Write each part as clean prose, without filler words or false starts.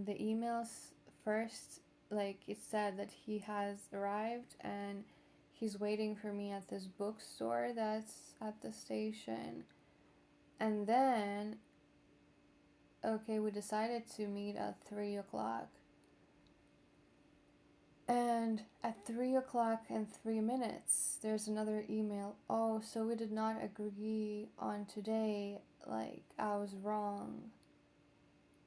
the emails first, like it said that he has arrived and he's waiting for me at this bookstore that's at the station. And then, okay, we decided to meet at 3 o'clock. And at 3 o'clock and 3 minutes, there's another email. Oh, so we did not agree on today. Like, I was wrong.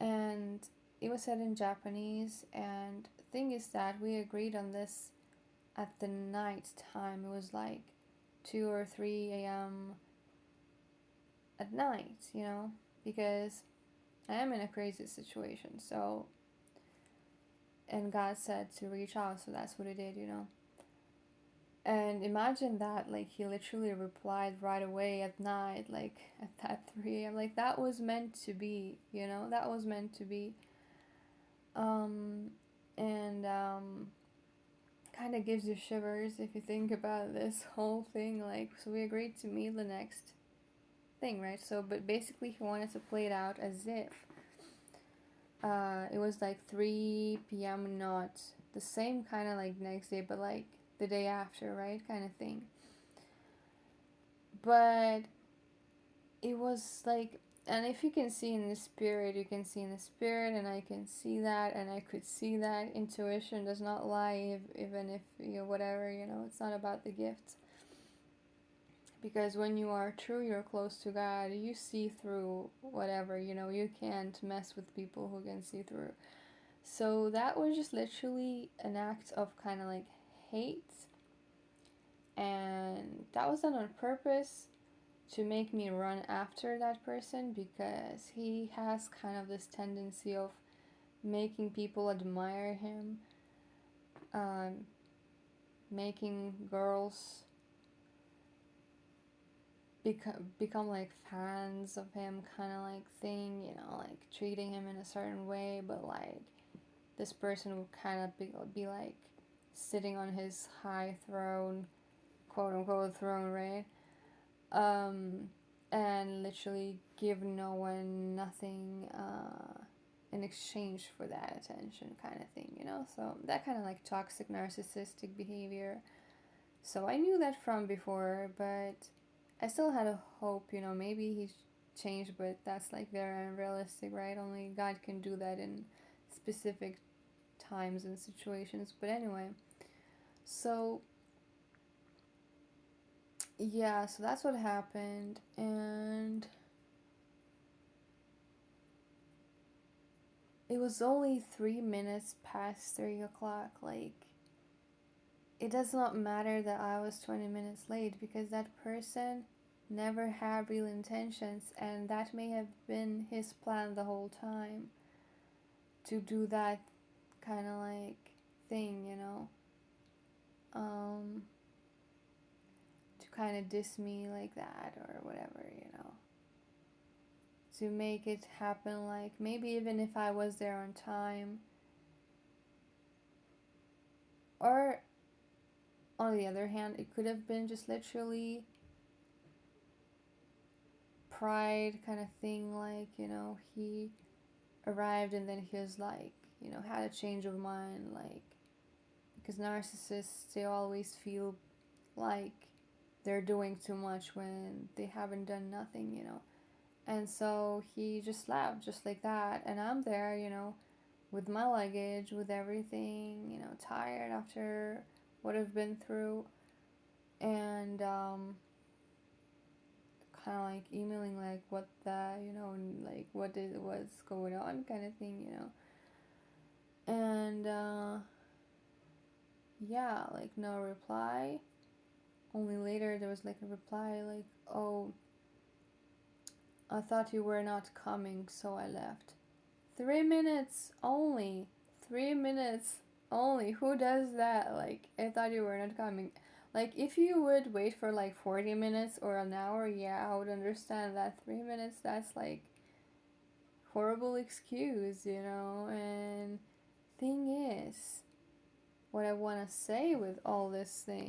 And it was said in Japanese. And the thing is that we agreed on this at the night time. It was like 2 or 3 a.m. at night, because I am in a crazy situation. So, and God said to reach out, so that's what he did. And imagine that, like, he literally replied right away at night, like, at that 3 a.m. Like, that was meant to be, That was meant to be. And kind of gives you shivers if you think about this whole thing. Like, so we agreed to meet the next thing, right? So, but basically he wanted to play it out as if it was like 3 p.m. not the same kind of like next day, but like the day after, right? Kind of thing. But it was like, and if you can see in the spirit, you can see in the spirit, and I can see that, and I could see that. Intuition does not lie, even if, whatever, it's not about the gifts. Because when you are true, you're close to God, you see through whatever, you can't mess with people who can see through. So that was just literally an act of kind of like hate. And that was done on purpose to make me run after that person, because he has kind of this tendency of making people admire him, making girls become like fans of him, kind of like thing, like treating him in a certain way. But like this person would kind of be like sitting on his high throne, quote unquote throne, right? And literally give no one nothing in exchange for that attention, kind of thing, So that kind of like toxic narcissistic behavior. So I knew that from before, but I still had a hope, maybe he's changed, but that's like very unrealistic, right? Only God can do that in specific times and situations. But anyway, so yeah, so that's what happened. And it was only 3 minutes past 3 o'clock. Like, it does not matter that I was 20 minutes late, because that person never had real intentions, and that may have been his plan the whole time, to do that kind of like thing, to kind of diss me like that or whatever, to make it happen. Like, maybe even if I was there on time, or on the other hand, it could have been just literally pride kind of thing, like, he arrived and then he was like, had a change of mind, like, because narcissists, they always feel like they're doing too much when they haven't done nothing, and so he just left just like that, and I'm there, with my luggage, with everything, tired after what I've been through, and kind of like emailing like what the, like what's going on kind of thing, and yeah, like no reply. Only later there was like a reply like, oh, I thought you were not coming, so I left. 3 minutes only. 3 minutes only. Who does that? Like, I thought you were not coming. Like, if you would wait for like 40 minutes or an hour, yeah, I would understand that. 3 minutes, that's like horrible excuse, And thing is, what I want to say with all this thing